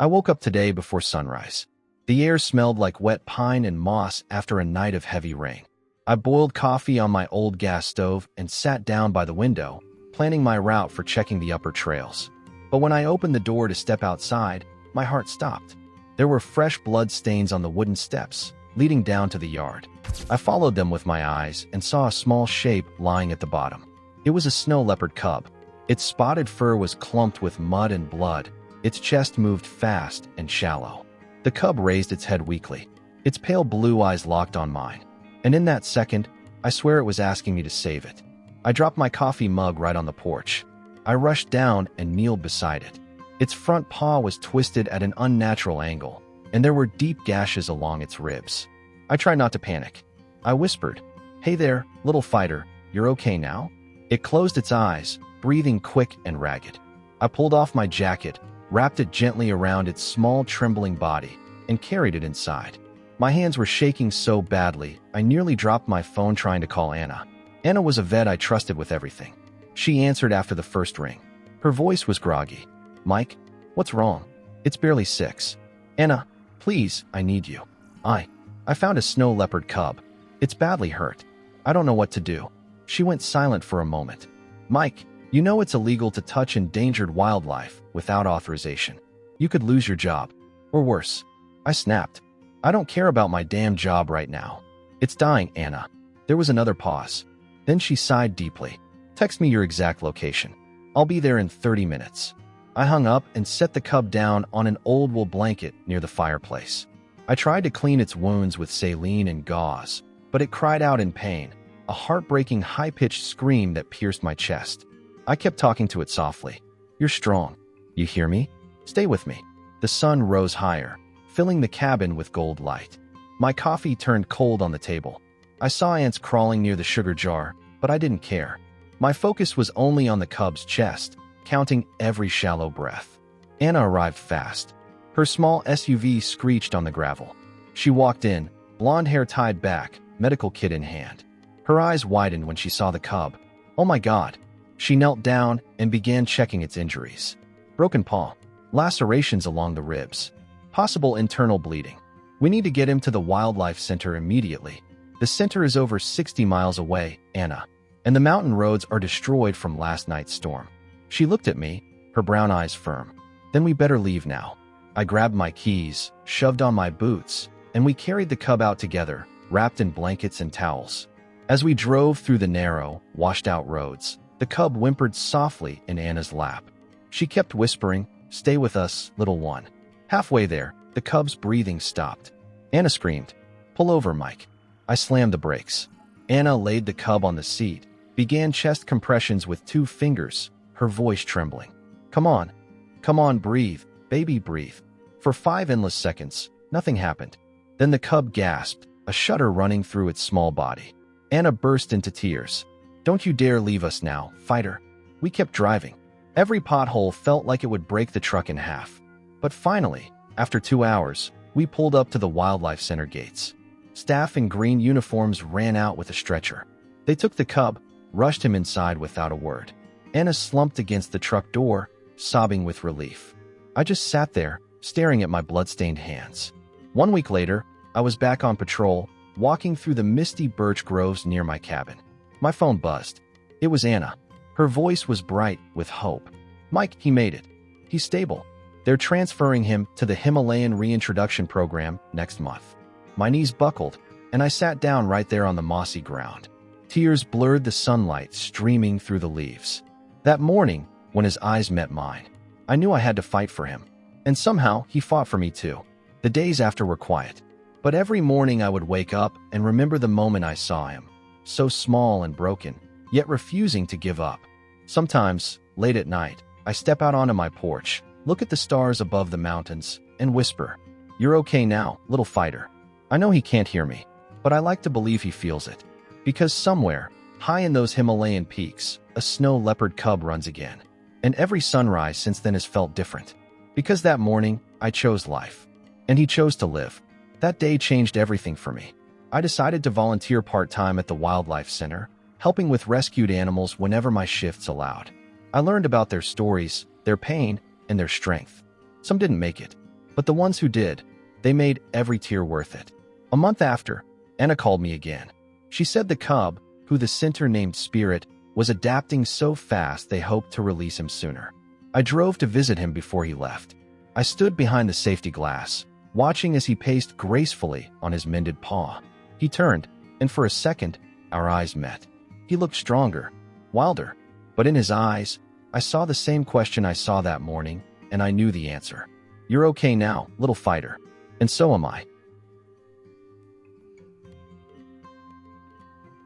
I woke up today before sunrise. The air smelled like wet pine and moss after a night of heavy rain. I boiled coffee on my old gas stove and sat down by the window, planning my route for checking the upper trails. But when I opened the door to step outside, my heart stopped. There were fresh blood stains on the wooden steps, leading down to the yard. I followed them with my eyes and saw a small shape lying at the bottom. It was a snow leopard cub. Its spotted fur was clumped with mud and blood. Its chest moved fast and shallow. The cub raised its head weakly. Its pale blue eyes locked on mine. And in that second, I swear it was asking me to save it. I dropped my coffee mug right on the porch. I rushed down and kneeled beside it. Its front paw was twisted at an unnatural angle, and there were deep gashes along its ribs. I tried not to panic. I whispered, "Hey there, little fighter, you're okay now?" It closed its eyes, breathing quick and ragged. I pulled off my jacket, wrapped it gently around its small, trembling body, and carried it inside. My hands were shaking so badly, I nearly dropped my phone trying to call Anna. Anna was a vet I trusted with everything. She answered after the first ring. Her voice was groggy. "Mike, what's wrong? It's barely 6. Anna, please, I need you. I found a snow leopard cub. It's badly hurt. I don't know what to do." She went silent for a moment. "Mike, you know it's illegal to touch endangered wildlife without authorization. You could lose your job. Or worse." I snapped. "I don't care about my damn job right now. It's dying, Anna." There was another pause. Then she sighed deeply. "Text me your exact location. I'll be there in 30 minutes. I hung up and set the cub down on an old wool blanket near the fireplace. I tried to clean its wounds with saline and gauze, but it cried out in pain, a heartbreaking high-pitched scream that pierced my chest. I kept talking to it softly. "You're strong. You hear me? Stay with me." The sun rose higher, filling the cabin with gold light. My coffee turned cold on the table. I saw ants crawling near the sugar jar, but I didn't care. My focus was only on the cub's chest, counting every shallow breath. Anna arrived fast. Her small SUV screeched on the gravel. She walked in, blonde hair tied back, medical kit in hand. Her eyes widened when she saw the cub. "Oh my God." She knelt down and began checking its injuries. Broken paw, lacerations along the ribs, possible internal bleeding. "We need to get him to the wildlife center immediately. The center is over 60 miles away, Anna, and the mountain roads are destroyed from last night's storm." She looked at me, her brown eyes firm. "Then we better leave now." I grabbed my keys, shoved on my boots, and we carried the cub out together, wrapped in blankets and towels. As we drove through the narrow, washed-out roads, the cub whimpered softly in Anna's lap. She kept whispering, "Stay with us, little one." Halfway there, the cub's breathing stopped. Anna screamed, "Pull over, Mike." I slammed the brakes. Anna laid the cub on the seat, began chest compressions with 2 fingers, her voice trembling. Come on, breathe, baby, breathe." For 5 endless seconds, nothing happened. Then the cub gasped, a shudder running through its small body. Anna burst into tears. "Don't you dare leave us now, fighter." We kept driving. Every pothole felt like it would break the truck in half. But finally, after 2 hours, we pulled up to the wildlife center gates. Staff in green uniforms ran out with a stretcher. They took the cub, rushed him inside without a word. Anna slumped against the truck door, sobbing with relief. I just sat there, staring at my blood-stained hands. 1 week later, I was back on patrol, walking through the misty birch groves near my cabin. My phone buzzed. It was Anna. Her voice was bright with hope. "Mike, he made it. He's stable. They're transferring him to the Himalayan reintroduction program next month." My knees buckled, and I sat down right there on the mossy ground. Tears blurred the sunlight streaming through the leaves. That morning, when his eyes met mine, I knew I had to fight for him. And somehow, he fought for me too. The days after were quiet. But every morning I would wake up and remember the moment I saw him. So small and broken, yet refusing to give up. Sometimes, late at night, I step out onto my porch, look at the stars above the mountains, and whisper, "You're okay now, little fighter." I know he can't hear me, but I like to believe he feels it. Because somewhere, high in those Himalayan peaks, a snow leopard cub runs again. And every sunrise since then has felt different. Because that morning, I chose life. And he chose to live. That day changed everything for me. I decided to volunteer part-time at the Wildlife Center, helping with rescued animals whenever my shifts allowed. I learned about their stories, their pain, and their strength. Some didn't make it. But the ones who did, they made every tear worth it. A month after, Anna called me again. She said the cub, who the center named Spirit, was adapting so fast they hoped to release him sooner. I drove to visit him before he left. I stood behind the safety glass, watching as he paced gracefully on his mended paw. He turned, and for a second, our eyes met. He looked stronger, wilder, but in his eyes, I saw the same question I saw that morning, and I knew the answer. "You're okay now, little fighter." And so am I.